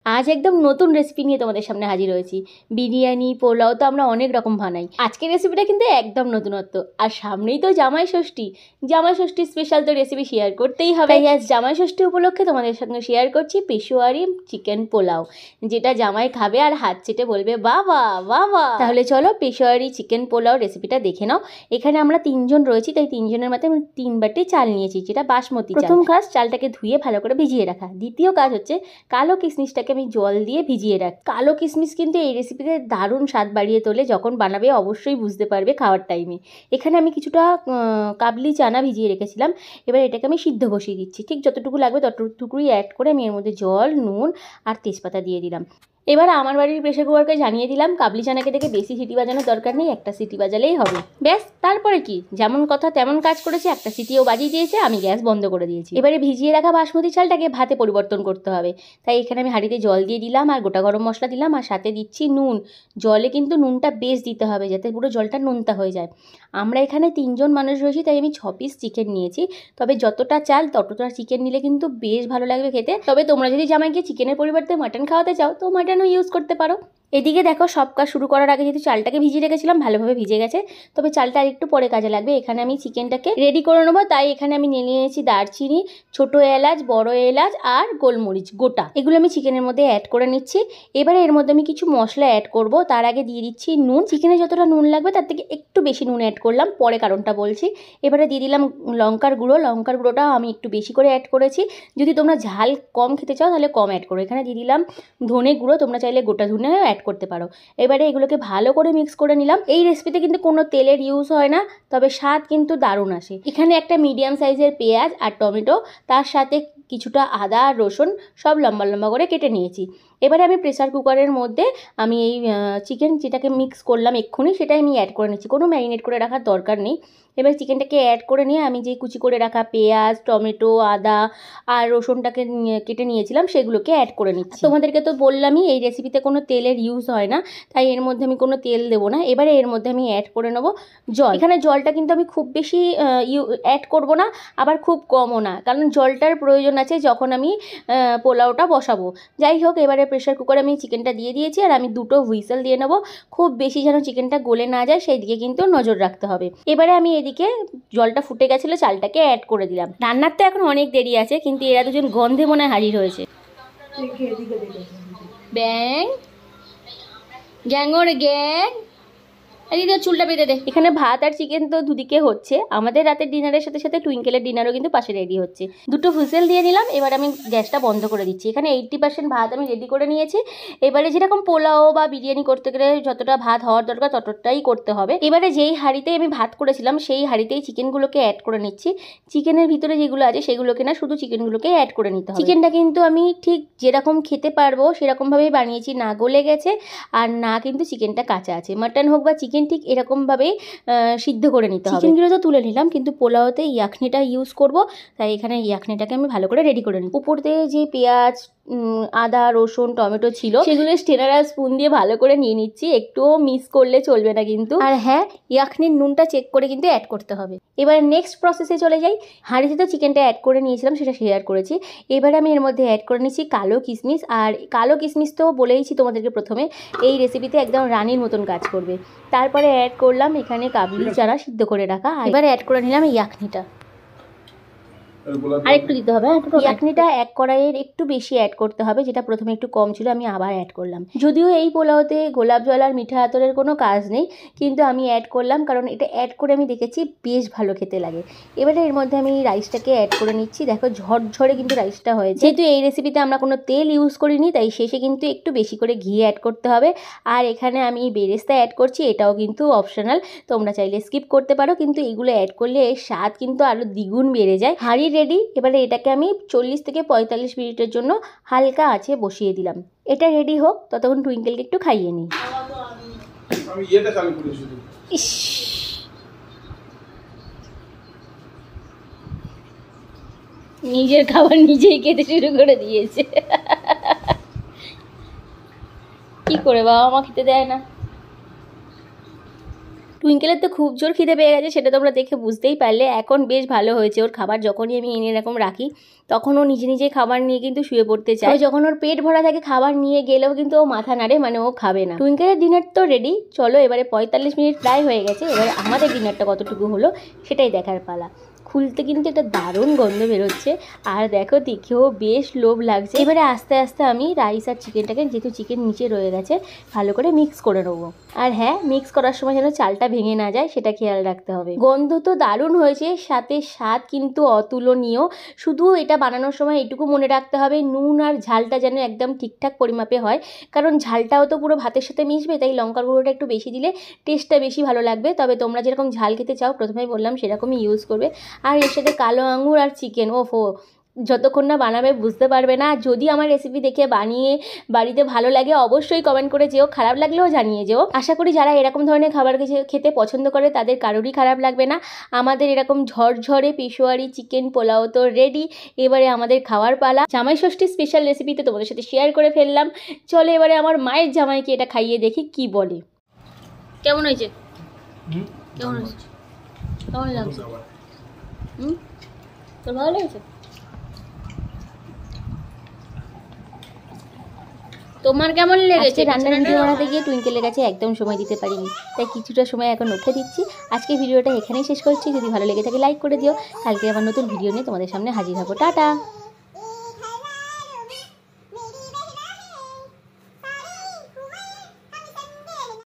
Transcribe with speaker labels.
Speaker 1: আজ একদম নতুন রেসিপি নিয়ে তোমাদের সামনে হাজির হয়েছি। বিরিয়ানি, পোলাও তো আমরা অনেক রকম বানাই। আজকের রেসিপিটা কিন্তু একদম নতুনত্ব। আর সামনেই তো জামাই ষষ্ঠী। জামাই ষষ্ঠী স্পেশাল তো রেসিপি শেয়ার করতেই হবে। তাই আজ জামাই ষষ্ঠী উপলক্ষে তোমাদের সঙ্গে শেয়ার করছি পেশোয়ারি চিকেন পোলাও, যেটা জামাই খাবে আর হাত চেটে বলবে বাবা বাবা। তাহলে চলো পেশোয়ারি চিকেন পোলাও রেসিপিটা দেখে নাও। এখানে আমরা 3 জন রয়েছি, তাই 3 জনের মধ্যে আমি 3 বাটি চাল নিয়েছি, যেটা বাসমতি চাল। প্রথম কাজ চালটাকে ধুয়ে ভালো করে ভিজিয়ে রাখা। দ্বিতীয় কাজ হচ্ছে কালো কিশমিশটাকে আমি জল দিয়ে ভিজিয়ে রাখি। কালো কিশমিশ কিন্তু এই রেসিপিতে দারুণ স্বাদ বাড়িয়ে তোলে। যখন বানাবে অবশ্যই বুঝতে পারবে খাওয়ার টাইমে। এখানে আমি কিছুটা কাবলি চানা ভিজিয়ে রেখেছিলাম। এবার এটাকে আমি সিদ্ধ বসিয়ে দিচ্ছি। ঠিক যতটুকু লাগবে ততটুকুই অ্যাড করে আমি এর মধ্যে জল, নুন আর তেজপাতা দিয়ে দিলাম। এবার আমার বাড়ির প্রেসার কুকারকে জানিয়ে দিলাম কাবলি চানাকে থেকে বেশি সিটি বাজানোর দরকার নেই, একটা সিটি বাজালেই হবে। ব্যাস, তারপরে কি, যেমন কথা তেমন কাজ করেছে। একটা সিটিও বাজিয়ে দিয়েছে, আমি গ্যাস বন্ধ করে দিয়েছি। এবারে ভিজিয়ে রাখা বাসমতি চালটাকে ভাতে পরিবর্তন করতে হবে। তাই এখানে আমি হাঁড়িতে জল দিয়ে দিলাম আর গোটা গরম মশলা দিলাম, আর সাথে দিচ্ছি নুন। জলে কিন্তু নুনটা বেশ দিতে হবে, যাতে পুরো জলটা নোনতা হয়ে যায়। আমরা এখানে 3 জন মানুষ রয়েছি, তাই আমি 6 পিস চিকেন নিয়েছি। তবে যতটা চাল ততটা চিকেন নিলে কিন্তু বেশ ভালো লাগবে খেতে। তবে তোমরা যদি জামাইকে চিকেনের পরিবর্তে মাটন খাওয়াতে চাও তো মাটনও ইউজ করতে পারো। এদিকে দেখো, সব কাজ শুরু করার আগে যেহেতু চালটাকে ভিজিয়ে রেখেছিলাম, ভালোভাবে ভিজে গেছে। তবে চালটা আর একটু পরে কাজে লাগবে। এখানে আমি চিকেনটাকে রেডি করে নেবো। তাই এখানে আমি নিয়ে নিয়েছি দারচিনি, ছোট এলাচ, বড় এলাচ আর গোলমরিচ গোটা। এগুলো আমি চিকেনের মধ্যে অ্যাড করে নিচ্ছি। এবারে এর মধ্যে আমি কিছু মশলা অ্যাড করব। তার আগে দিয়ে দিচ্ছি নুন। চিকেনে যতটা নুন লাগবে তার থেকে একটু বেশি নুন অ্যাড করলাম, পরে কারণটা বলছি। এবারে দিয়ে দিলাম লঙ্কার গুঁড়ো। লঙ্কার গুঁড়োটা আমি একটু বেশি করে অ্যাড করেছি। যদি তোমরা ঝাল কম খেতে চাও তাহলে কম অ্যাড করো। এখানে দিয়ে দিলাম ধনে গুঁড়ো, তোমরা চাইলে গোটা ধনেও অ্যাড করতে পারো। এবারে এগুলোকে ভালো করে মিক্স করে নিলাম। এই রেসিপিতে কিন্তু কোনো তেলের ইউজ হয় না, তবে স্বাদ কিন্তু দারুণ আসে। এখানে একটা মিডিয়াম সাইজের পেঁয়াজ আর টমেটো, তার সাথে কিছুটা আদা আর রসুন সব লম্বা লম্বা করে কেটে নিয়েছি। এবারে আমি প্রেসার কুকারের মধ্যে আমি এই চিকেন যেটাকে মিক্স করলাম এক্ষুনি, সেটাই আমি অ্যাড করে নিচ্ছি। কোনো ম্যারিনেট করে রাখার দরকার নেই। এবার চিকেনটাকে অ্যাড করে নিয়ে আমি যে কুচি করে রাখা পেঁয়াজ, টমেটো, আদা আর রসুনটাকে কেটে নিয়েছিলাম সেগুলোকে অ্যাড করে নিচ্ছি। তোমাদেরকে তো বললামই এই রেসিপিতে কোনো তেলের ইউজ হয় না, তাই এর মধ্যে আমি কোনো তেল দেবো না। এবারে এর মধ্যে আমি অ্যাড করে নেবো জল। এখানে জলটা কিন্তু আমি খুব বেশি অ্যাড করব না, আবার খুব কমও না, কারণ জলটার প্রয়োজন আছে যখন আমি পোলাওটা বসাবো। যাই হোক, এবারে প্রেসার কুকারে আমি চিকেনটা দিয়ে দিয়েছি আর আমি 2টো হুইসেল দিয়ে নেবো। খুব বেশি যেন চিকেনটা গলে না যায় সেই দিকে কিন্তু নজর রাখতে হবে। এবারে আমি এদিকে জলটা ফুটে গেছিলো, চালটাকে অ্যাড করে দিলাম। রান্নার তো এখন অনেক দেরি আছে, কিন্তু এরা দুজন গন্ধে মনে হাজির হয়েছে। ব্যাং গ্যাংর গ্যাং, এদিকে চুলটা বেঁধে দে। এখানে ভাত আর চিকেন তো দুদিকে হচ্ছে। আমাদের রাতের ডিনারের সাথে সাথে টুইঙ্কেলের ডিনারও কিন্তু পাশে রেডি হচ্ছে। 2টো হুইসেল দিয়ে নিলাম। এবার আমি গ্যাসটা বন্ধ করে দিচ্ছি। এখানে 80% ভাত আমি রেডি করে নিয়েছি। এবারে যেরকম পোলাও বা বিরিয়ানি করতে গেলে যতটা ভাত হওয়ার দরকার ততটাই করতে হবে। এবারে যেই হাঁড়িতে আমি ভাত করেছিলাম সেই হাঁড়িতেই চিকেনগুলোকে অ্যাড করে নিচ্ছি। চিকেনের ভিতরে যেগুলো আছে সেগুলোকে না, শুধু চিকেনগুলোকে অ্যাড করে নিতে হবে। চিকেনটা কিন্তু আমি ঠিক যেরকম খেতে পারবো সেরকমভাবেই বানিয়েছি, না গলে গেছে আর না কিন্তু চিকেনটা কাঁচা আছে। মাটন হোক বা চিকেন ঠিক এরকমভাবেই সিদ্ধ করে নিতে হবে। চিকেনগুলো তো তুলে নিলাম, কিন্তু পোলাওতে ইয়াখনিটা ইউজ করব, তাই এখানে ইয়াখনিটাকে আমি ভালো করে রেডি করে নিই। উপর দিয়ে যে পেঁয়াজ, আদা, রসুন, টমেটো ছিল সেগুলো স্টেনার আর স্পুন দিয়ে ভালো করে নিয়ে নিচ্ছি। একটুও মিস করলে চলবে না কিন্তু। আর হ্যাঁ, ইয়াখনির নুনটা চেক করে কিন্তু অ্যাড করতে হবে। এবার নেক্সট প্রসেসে চলে যাই। হাঁড়িতে তো চিকেনটা অ্যাড করে নিয়েছিলাম, সেটা শেয়ার করেছি। এবারে আমি এর মধ্যে অ্যাড করে নিচ্ছি কালো কিশমিশ। আর কালো কিশমিশ তো বলেইছি তোমাদেরকে প্রথমে, এই রেসিপিতে একদম রানীর মতন কাজ করবে। তারপরে অ্যাড করলাম এখানে কাবলি চানা সিদ্ধ করে রাখা। এবার অ্যাড করে নিলাম এই ইয়াখনিটা। আর একটু দিতে হবে। ইয়াখনিটা 1 কড়াইয়ের একটু বেশি অ্যাড করতে হবে, যেটা প্রথমে একটু কম ছিল, আমি আবার অ্যাড করলাম। যদিও এই পোলাওতে গোলাপ জল আর মিঠা আতরের কোনো কাজ নেই, কিন্তু আমি অ্যাড করলাম কারণ এটা অ্যাড করে আমি দেখেছি বেশ ভালো খেতে লাগে। এবারে এর মধ্যে আমি রাইসটাকে অ্যাড করে নিচ্ছি। দেখো ঝরঝরে কিন্তু রাইসটা হয়েছে। যেহেতু এই রেসিপিতে আমরা কোনো তেল ইউজ করিনি, তাই শেষে কিন্তু একটু বেশি করে ঘি অ্যাড করতে হবে। আর এখানে আমি বেরেস্তা অ্যাড করছি, এটাও কিন্তু অপশনাল, তোমরা চাইলে স্কিপ করতে পারো, কিন্তু এগুলো অ্যাড করলে স্বাদ কিন্তু আরও দ্বিগুণ বেড়ে যায়। হাঁড়ি রেডি। এবারে এটাকে আমি 40 থেকে 45 মিনিটের জন্য হালকা আঁচে বসিয়ে দিলাম। এটা রেডি হোক, ততক্ষণ টুইঙ্কেলকে একটু খাইয়ে নিই। ইস, নিজের খাবার নিজেই খেতে শুরু করে দিয়েছে। কি করে, বাবা মা খেতে দেয় না? টুইঙ্কেলের তো খুব জোর খিদে পেয়ে গেছে, সেটা তোমরা দেখে বুঝতেই পারলে। এখন বেশ ভালো হয়েছে, ওর খাবার যখনই আমি এনে এরকম রাখি তখন ও নিজে নিজে খাবার নিয়ে কিন্তু শুয়ে পড়তে চায়। যখন ওর পেট ভরা থাকে খাবার নিয়ে গেলেও কিন্তু ও মাথা নাড়ে, মানে ও খাবে না। টুইঙ্কেলের ডিনার তো রেডি, চলো এবারে 45 মিনিট প্রায় হয়ে গেছে, এবারে আমাদের ডিনারটা কতটুকু হলো সেটাই দেখার পালা। খুলতে কিন্তু একটা দারুণ গন্ধ বেরোচ্ছে, আর দেখো দেখেও বেশ লোভ লাগছে। এবারে আস্তে আস্তে আমি রাইস আর চিকেনটাকে, যেহেতু চিকেন নিচে রয়ে গেছে, ভালো করে মিক্স করে নেবো। আর হ্যাঁ, মিক্স করার সময় যেন চালটা ভেঙে না যায় সেটা খেয়াল রাখতে হবে। গন্ধ তো দারুণ হয়েছে, সাথে স্বাদ কিন্তু অতুলনীয়। শুধু এটা বানানোর সময় এটুকু মনে রাখতে হবে, নুন আর ঝালটা যেন একদম ঠিকঠাক পরিমাপে হয়, কারণ ঝালটাও তো পুরো ভাতের সাথে মিশবে, তাই লঙ্কার গুঁড়োটা একটু বেশি দিলে টেস্টটা বেশি ভালো লাগবে। তবে তোমরা যেরকম ঝাল খেতে চাও প্রথমেই বললাম সেরকমই ইউজ করবে। আর এর সাথে কালো আঙুর আর চিকেন, ওফো, যতক্ষণ না বানাবে বুঝতে পারবে না। যদি আমার রেসিপি দেখে বানিয়ে বাড়িতে ভালো লাগে অবশ্যই কমেন্ট করে যেও, খারাপ লাগলেও জানিয়ে যেও। আশা করি যারা এরকম ধরনের খাবার খেতে পছন্দ করে তাদের কারোরই খারাপ লাগবে না। আমাদের এরকম ঝরঝরে পেশোয়ারি চিকেন পোলাও তো রেডি, এবারে আমাদের খাওয়ার পালা। জামাই ষষ্ঠী স্পেশাল রেসিপিতে তোমাদের সাথে শেয়ার করে ফেললাম। চলো এবারে আমার মায়ের জামাইকে এটা খাইয়ে দেখি কি বলে। কেমন হয়েছে? কেমন হয়েছে? কেমন লাগছে? তোর ভালো লেগেছে? তোমার কেমন লেগেছে? রান্নার ভিডিও বানাতে গিয়ে টুইঙ্কেলের কাছে একদম সময় দিতে পারিনি, তাই কিছুটা সময় এখন ওকে দিচ্ছি। আজকে ভিডিওটা এখানেই শেষ করছি। যদি ভালো লেগে থাকে লাইক করে দিও। কালকে আবার নতুন ভিডিও নিয়ে তোমাদের সামনে হাজির হবো। টাটা।